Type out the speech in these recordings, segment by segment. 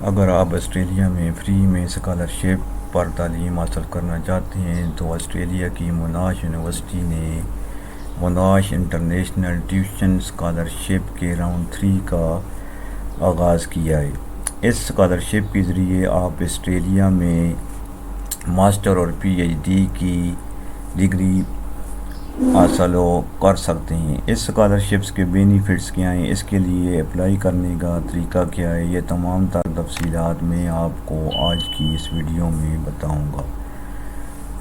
اگر آپ آسٹریلیا میں فری میں اسکالرشپ پر تعلیم حاصل کرنا چاہتے ہیں تو آسٹریلیا کی موناش یونیورسٹی نے موناش انٹرنیشنل ٹیوشن اسکالرشپ کے راؤنڈ 3 کا آغاز کیا ہے۔ اس اسکالرشپ کے ذریعے آپ آسٹریلیا میں ماسٹر اور پی ایچ ڈی کی ڈگری حاصل کر سکتے ہیں۔ اس اسکالرشپس کے بینیفٹس کیا ہیں، اس کے لیے اپلائی کرنے کا طریقہ کیا ہے، یہ تمام تر تفصیلات میں آپ کو آج کی اس ویڈیو میں بتاؤں گا۔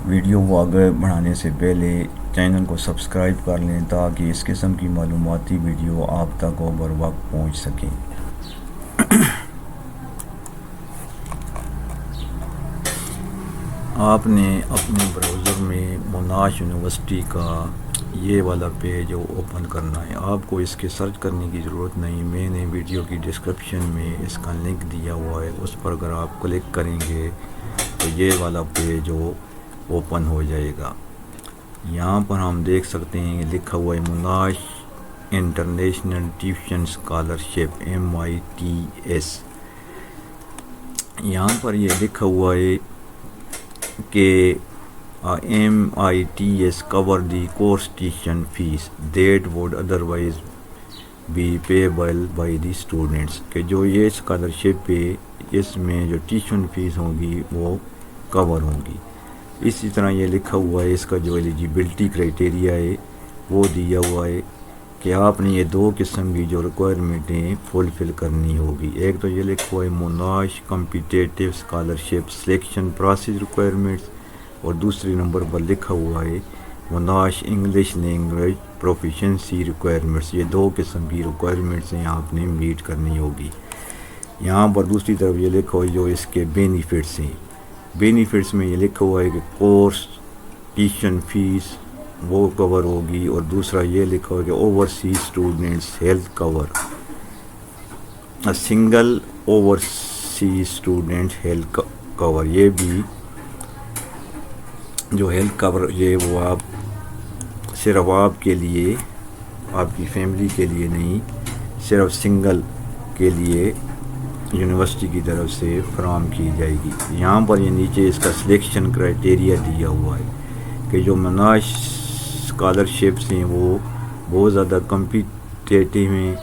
ویڈیو کو آگے بڑھانے سے پہلے چینل کو سبسکرائب کر لیں تاکہ اس قسم کی معلوماتی ویڈیو آپ تک بر وقت پہنچ سکیں۔ آپ نے اپنے براؤزر میں موناش یونیورسٹی کا یہ والا پیج اوپن کرنا ہے۔ آپ کو اس کے سرچ کرنے کی ضرورت نہیں، میں نے ویڈیو کی ڈسکرپشن میں اس کا لنک دیا ہوا ہے، اس پر اگر آپ کلک کریں گے تو یہ والا پیج اوپن ہو جائے گا۔ یہاں پر ہم دیکھ سکتے ہیں لکھا ہوا ہے موناش انٹرنیشنل ٹیوشن اسکالرشپ MITS۔ یہاں پر یہ لکھا ہوا ہے کہ MITS cover the course tuition fees that would otherwise be payable by the students، کہ جو یہ اسکالرشپ ہے اس میں جو ٹیوشن فیس ہوگی وہ کور ہوگی۔ اسی طرح یہ لکھا ہوا ہے اس کا جو ایلیجیبلٹی کرائٹیریا ہے وہ دیا ہوا ہے کہ آپ نے یہ دو قسم کی جو ریکوائرمنٹیں فلفل کرنی ہوگی۔ ایک تو یہ لکھا ہوا ہے موناش competitive scholarship selection process requirements, اور دوسری نمبر پر لکھا ہوا ہے موناش انگلش لینگویج پروفیشنسی ریکوائرمنٹس۔ یہ دو قسم کی ریکوائرمنٹس ہیں آپ نے میٹ کرنی ہوگی۔ یہاں پر دوسری طرف یہ لکھا ہوا ہے جو اس کے بینیفٹس ہیں۔ بینیفٹس میں یہ لکھا ہوا ہے کہ کورس ٹیوشن فیس وہ کور ہوگی، اور دوسرا یہ لکھا ہوا ہے کہ اوورسیز اسٹوڈنٹس ہیلتھ کور، سنگل اوورسیز اسٹوڈنٹ ہیلتھ کور۔ یہ بھی جو ہیلتھ کور یہ وہ آپ صرف آپ کے لیے، آپ کی فیملی کے لیے نہیں، صرف سنگل کے لیے یونیورسٹی کی طرف سے فراہم کی جائے گی۔ یہاں پر یہ نیچے اس کا سلیکشن کرائٹیریا دیا ہوا ہے کہ جو موناش اسکالرشپس ہیں وہ بہت زیادہ کمپیٹیٹیو ہیں،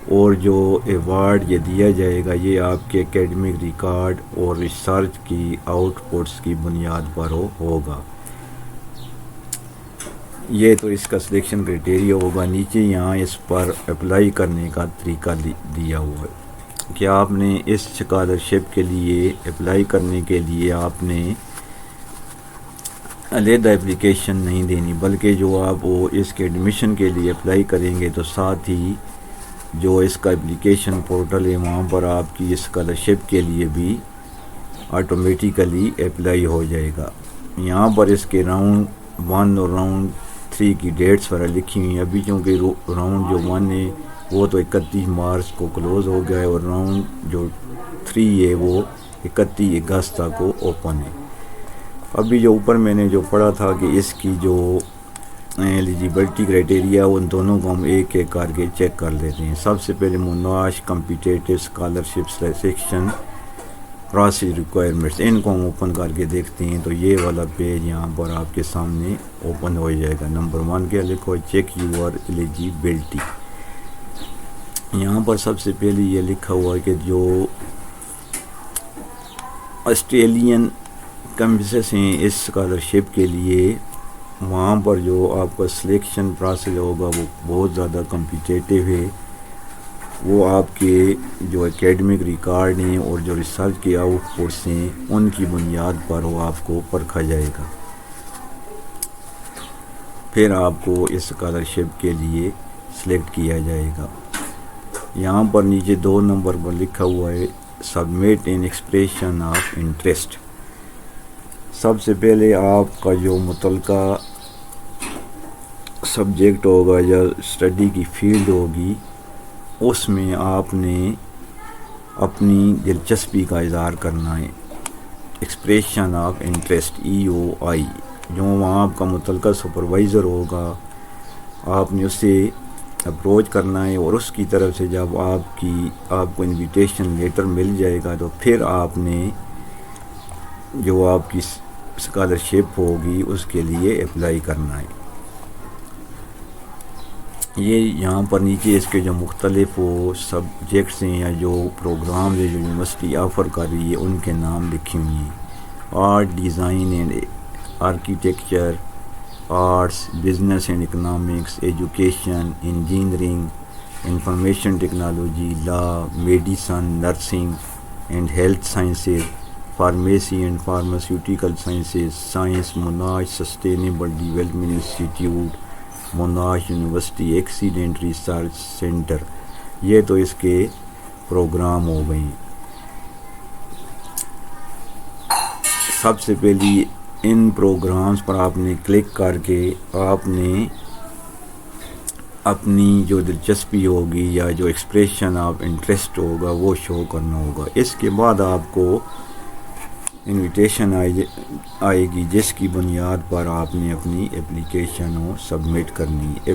اور جو ایوارڈ یہ دیا جائے گا یہ آپ کے اکیڈمک ریکارڈ اور ریسرچ کی آؤٹ پٹس کی بنیاد پر ہوگا۔ یہ تو اس کا سلیکشن کرائٹیریا ہوگا۔ نیچے یہاں اس پر اپلائی کرنے کا طریقہ دیا ہوا ہے کہ آپ نے اس اسکالرشپ کے لیے اپلائی کرنے کے لیے آپ نے علیحدہ اپلیکیشن نہیں دینی، بلکہ جو آپ وہ اس کے ایڈمیشن کے لیے اپلائی کریں گے تو ساتھ ہی جو اس کا اپلیکیشن پورٹل ہے وہاں پر آپ کی اسکالرشپ کے لیے بھی آٹومیٹیکلی اپلائی ہو جائے گا۔ یہاں پر اس کے راؤنڈ 1 اور راؤنڈ 3 کی ڈیٹس وغیرہ لکھی ہوئی ہیں۔ ابھی چونکہ راؤنڈ جو 1 ہے وہ تو 31 مارچ کو کلوز ہو گیا ہے، اور راؤنڈ جو 3 ہے وہ 31 اگست تک کو اوپن ہے۔ ابھی جو اوپر میں نے جو پڑھا تھا کہ اس کی جو ایلیجیبلٹی کرائٹیریا ان دونوں کو ہم ایک ایک کر کے چیک کر لیتے ہیں۔ سب سے پہلے Monash competitive scholarship selection process requirements, ان کو ہم اوپن کر کے دیکھتے ہیں تو یہ والا پیج یہاں پر آپ کے سامنے اوپن ہو جائے گا۔ نمبر 1 کیا لکھو ہے، چیک یور ایلیجیبلٹی۔ یہاں پر سب سے پہلے یہ لکھا ہوا ہے کہ جو آسٹریلین کیمپسز ہیں اس اسکالرشپ کے لیے، وہاں پر جو آپ کا سلیکشن پروسیس ہوگا وہ بہت زیادہ کمپیٹیٹیو ہے۔ وہ آپ کے جو اکیڈمک ریکارڈ ہیں اور جو ریسرچ کے آؤٹ پٹس ہیں ان کی بنیاد پر وہ آپ کو پرکھا جائے گا، پھر آپ کو اس اسکالرشپ کے لیے سلیکٹ کیا جائے گا۔ یہاں پر نیچے 2 نمبر پر لکھا ہوا ہے submit an expression of interest. سب سے پہلے آپ کا جو متعلقہ سبجیکٹ ہوگا یا اسٹڈی کی فیلڈ ہوگی اس میں آپ نے اپنی دلچسپی کا اظہار کرنا ہے۔ ایکسپریشن آف انٹرسٹ EOI، جو وہاں آپ کا متعلقہ سپروائزر ہوگا آپ نے اسے اپروچ کرنا ہے، اور اس کی طرف سے جب آپ کو انویٹیشن لیٹر مل جائے گا تو پھر آپ نے جو آپ کی اسکالرشپ ہوگی اس کے لیے اپلائی کرنا ہے۔ یہ یہاں پر نیچے اس کے جو مختلف سبجیکٹس ہیں یا جو پروگرامز ہیں جو یونیورسٹی آفر کر رہی ہے ان کے نام لکھے ہوئے ہیں: art, design and architecture, arts, business and economics, education, engineering, information technology, law, medicine, nursing and health sciences, pharmacy and pharmaceutical sciences, science, موناش sustainable development institute, موناش university excellent research centre. یہ تو اس کے پروگرام ہو گئے ہیں۔ سب سے پہلی ان programmes پر آپ نے کلک کر کے آپ نے اپنی جو دلچسپی ہوگی یا جو ایکسپریشن آف انٹرسٹ ہوگا وہ شو کرنا ہوگا۔ اس کے بعد آپ کو انویٹیشن آئے گی جس کی بنیاد پر آپ نے اپنی اپلیکیشن سبمٹ کرنی ہے۔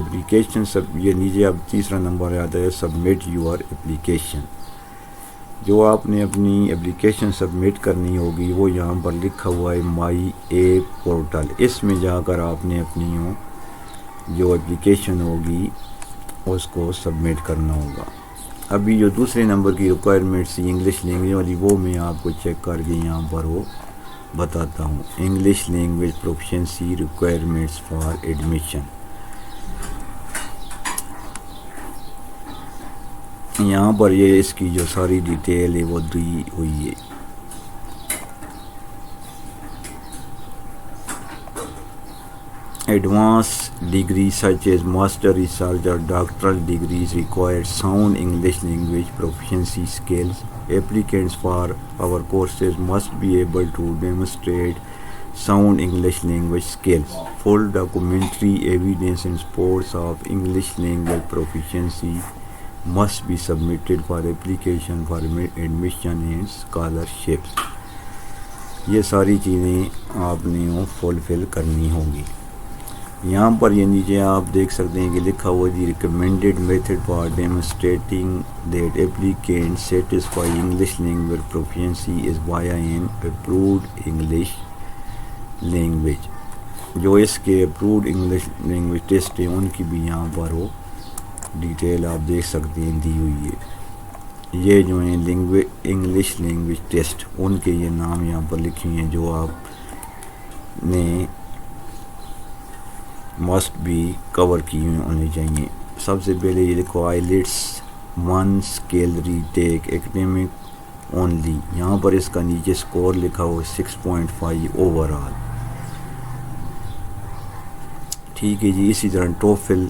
یہ نیچے اب تیسرا نمبر آتا ہے سبمٹ یور اپلیکیشن۔ جو آپ نے اپنی اپلیکیشن سبمٹ کرنی ہوگی وہ یہاں پر لکھا ہوا ہے مائی ایپ پورٹل۔ اس میں جا کر آپ نے اپنی جو اپلیکیشن ہوگی اس کو سبمٹ کرنا ہوگا۔ ابھی جو دوسرے نمبر کی ریکوائرمنٹس انگلش لینگویج والی وہ میں آپ کو چیک کر کے یہاں پر وہ بتاتا ہوں۔ English language proficiency requirements for admission, یہاں پر یہ اس کی جو ساری ڈیٹیل ہے وہ دی ہوئی ہے۔ Advanced degrees such as master, research or doctoral degrees require sound English language proficiency skills. Applicants for our courses must be able to demonstrate sound English language skills. Full documentary evidence in supports of English language proficiency must be submitted for application for admission and scholarships. یہ ساری چیزیں آپ نے فلفل کرنی ہوں گی۔ یہاں پر یہ نیچے آپ دیکھ سکتے ہیں کہ لکھا ہوا the recommended method for demonstrating that applicant satisfy English language proficiency is via an approved English language. جو اس کے اپرووڈ انگلش لینگویج ٹیسٹ ہیں ان کی بھی یہاں پر وہ ڈیٹیل آپ دیکھ سکتے ہیں دی ہوئی ہے۔ یہ جو ہیں انگلش لینگویج ٹیسٹ ان کے یہ نام یہاں پر لکھے ہیں جو آپ نے مسٹ بھی کور کی ہوئی ہونی چاہیے۔ سب سے پہلے یہ لکھو آئیلیٹس 1 اسکیل ری ٹیک ایکڈیمک اونلی، یہاں پر اس کا نیچے سکور لکھا ہو 6.5 اوور آل۔ ٹھیک ہے جی۔ اسی طرح ٹوفل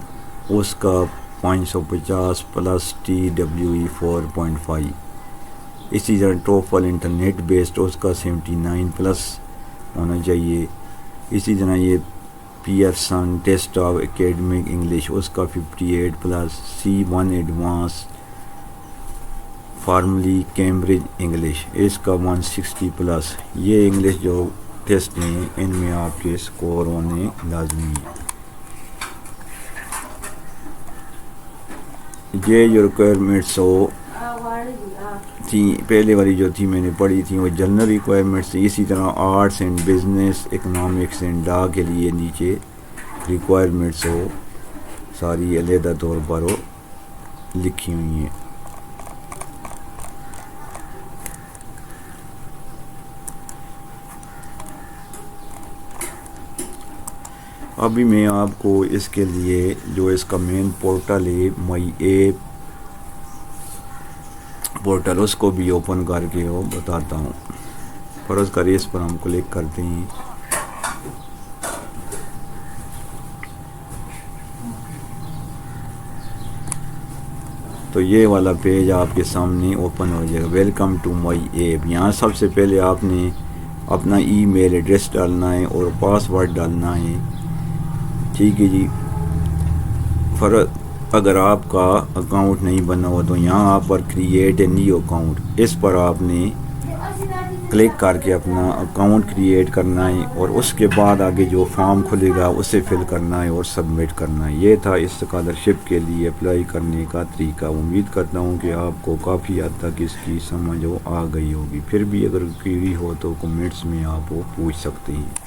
اس کا 550 پلس TWE 4.5۔ اسی طرح ٹوفل انٹرنیٹ بیسڈ اس کا 79 پلس ہونا چاہیے۔ اسی طرح یہ Pearson test of academic English اس کا 58 plus, C1 advance formally Cambridge English اس کا 160 پلس۔ یہ انگلش جو ٹیسٹ ہیں ان میں آپ کے سکور ہونے لازمی ہیں۔ یہ جو ریکوائرمنٹس تھی پہلے والی جو تھی میں نے پڑھی تھی وہ جنرل ریکوائرمنٹس تھی۔ اسی طرح arts and business, economics and law کے لیے نیچے ریکوائرمنٹس ہو ساری علیحدہ طور پر وہ لکھی ہوئی ہیں۔ ابھی میں آپ کو اس کے لیے جو اس کا مین پورٹل ہے مائی ایپ پورٹل اس کو بھی اوپن کر کے وہ بتاتا ہوں۔ فرض کریں اس پر ہم کلک کرتے ہیں تو یہ والا پیج آپ کے سامنے اوپن ہو جائے گا، ویلکم ٹو مائی ایپ۔ یہاں سب سے پہلے آپ نے اپنا ای میل ایڈریس ڈالنا ہے اور پاس ورڈ ڈالنا ہے۔ ٹھیک ہے جی۔ اگر آپ کا اکاؤنٹ نہیں بنا ہوا تو یہاں آپ پر کریٹ اے نیو اکاؤنٹ اس پر آپ نے کلک کر کے اپنا اکاؤنٹ کریٹ کرنا ہے اور اس کے بعد آگے جو فارم کھلے گا اسے فل کرنا ہے اور سبمٹ کرنا ہے. یہ تھا اس اسکالرشپ کے لیے اپلائی کرنے کا طریقہ. امید کرتا ہوں کہ آپ کو کافی حد تک اس کی سمجھ آ گئی ہوگی. پھر بھی اگر کوئی ہو تو کمنٹس میں آپ وہ پوچھ سکتے ہیں.